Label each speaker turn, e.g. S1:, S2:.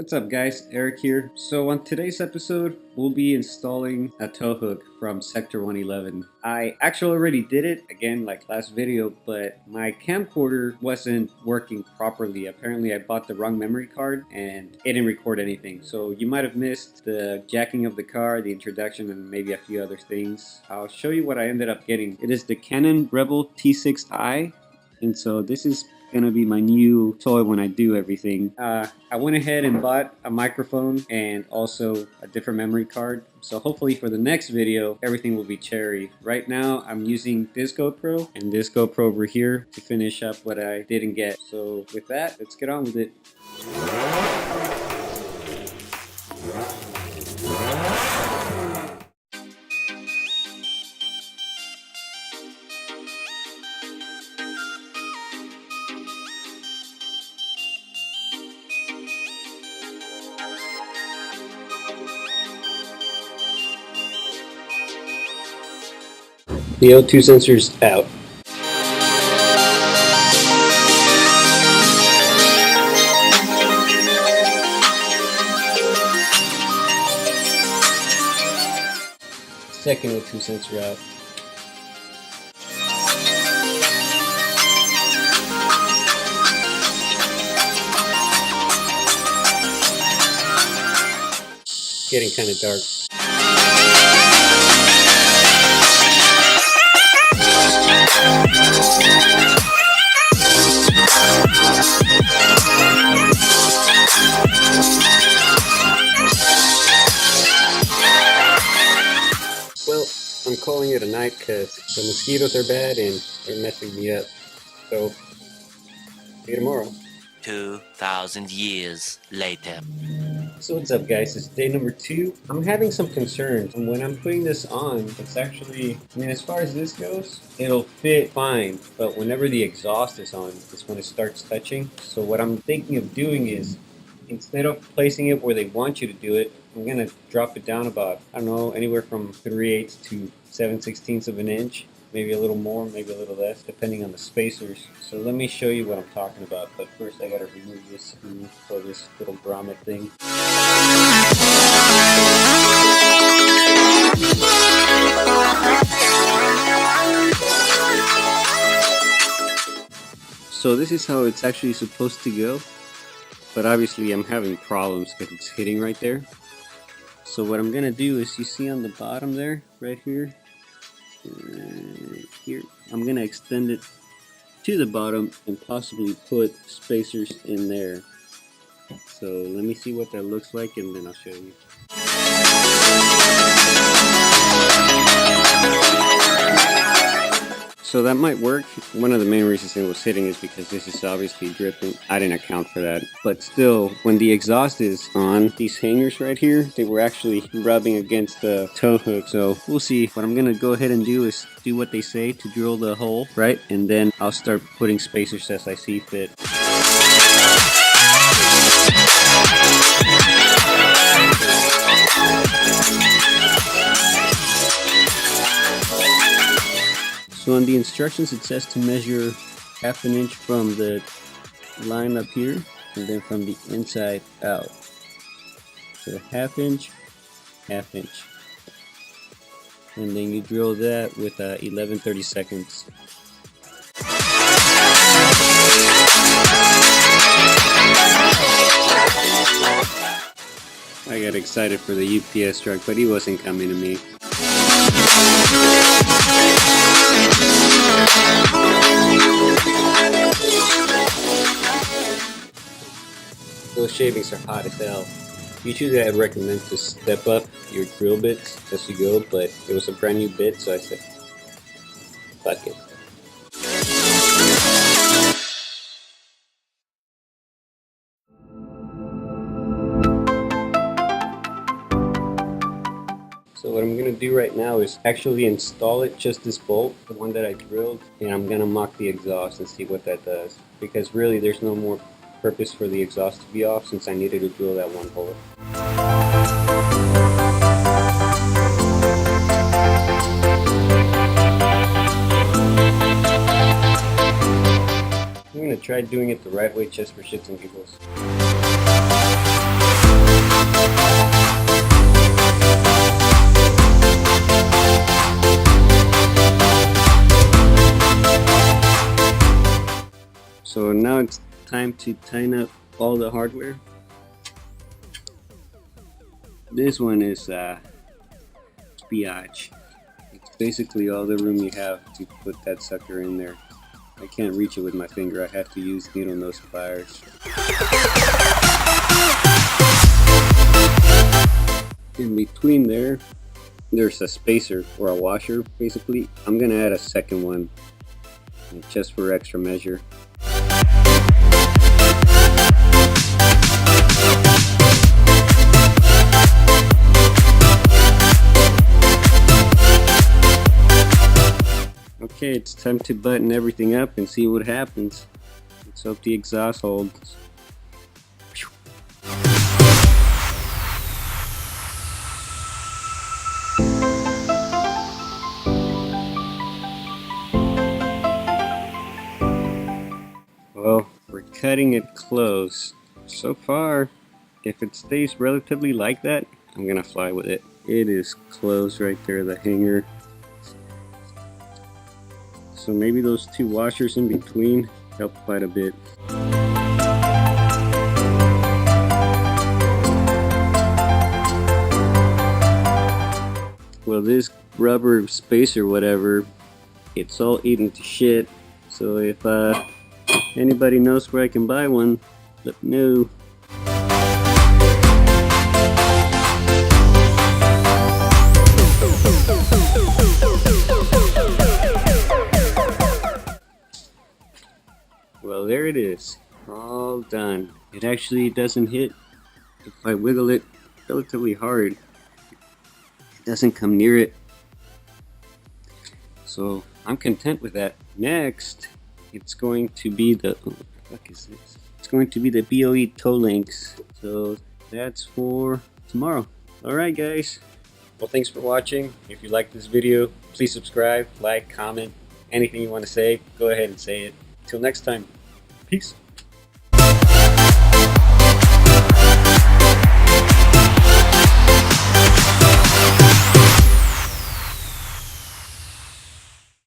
S1: What's up guys, Eric here. So on today's episode, we'll be installing a tow hook from Sector 111. I actually already did it, again like last video, but my camcorder wasn't working properly. Apparently I bought the wrong memory card and it didn't record anything. So you might have missed the jacking of the car, the introduction, and maybe a few other things. I'll show you what I ended up getting. It is the Canon Rebel T6i, and so this is gonna be my new toy when I do everything. I went ahead and bought a microphone and also a different memory card. So hopefully for the next video, everything will be cherry. Right now, I'm using this GoPro and this GoPro over here to finish up what I didn't get. So with that, let's get on with it. The O2 sensor's out. Second O2 sensor out. Getting kind of dark. Well, I'm calling it a night because the mosquitoes are bad and they're messing me up. So, see you tomorrow.
S2: 2,000 years later.
S1: So what's up guys, it's day number 2. I'm having some concerns, and when I'm putting this on, it's actually, as far as this goes, it'll fit fine, but whenever the exhaust is on, it's when it starts touching. So what I'm thinking of doing is, instead of placing it where they want you to do it, I'm gonna drop it down about, I don't know, anywhere from 3/8 to 7/16 of an inch. Maybe a little more, maybe a little less, depending on the spacers. So let me show you what I'm talking about. But first I gotta remove this screw for this little grommet thing. So this is how it's actually supposed to go. But obviously I'm having problems because it's hitting right there. So what I'm gonna do is, you see on the bottom there, right here, here, I'm gonna extend it to the bottom and possibly put spacers in there. So let me see what that looks like and then I'll show you. So that might work. One of the main reasons it was hitting is because this is obviously dripping. I didn't account for that. But still, when the exhaust is on, these hangers right here, they were actually rubbing against the tow hook. So we'll see. What I'm gonna go ahead and do is do what they say to drill the hole, right? And then I'll start putting spacers as I see fit. So on the instructions it says to measure 1/2 inch from the line up here and then from the inside out. So 1/2 inch, 1/2 inch. And then you drill that with 11/32. I got excited for the UPS truck, but he wasn't coming to me. Those shavings are hot as hell. Usually I'd recommend to step up your drill bits as you go, but it was a brand new bit, so I said, fuck it. So what I'm going to do right now is actually install it, just this bolt, the one that I drilled, and I'm going to mock the exhaust and see what that does. Because really there's no more purpose for the exhaust to be off since I needed to drill that one hole. I'm going to try doing it the right way just for shits and giggles. time to tighten up all the hardware. This one is BBHOOK. It's basically all the room you have to put that sucker in there. I can't reach it with my finger, I have to use needle nose pliers. In between there's a spacer or a washer basically. I'm gonna add a second one just for extra measure. Okay, it's time to button everything up and see what happens. Let's hope the exhaust holds. Well, we're cutting it close. So far, if it stays relatively like that, I'm gonna fly with it. It is close right there, the hanger. So maybe those two washers in between help quite a bit. Well, this rubber spacer, whatever, it's all eaten to shit. So if anybody knows where I can buy one, let me know. Well, there it is, all done. It actually doesn't hit. If I wiggle it relatively hard, it doesn't come near it. So I'm content with that. Next, it's going to be the, what the fuck is this? It's going to be the BOE toe links. So that's for tomorrow. Alright guys, well thanks for watching. If you like this video, please subscribe, like, comment, anything you want to say, go ahead and say it. Till next time, peace.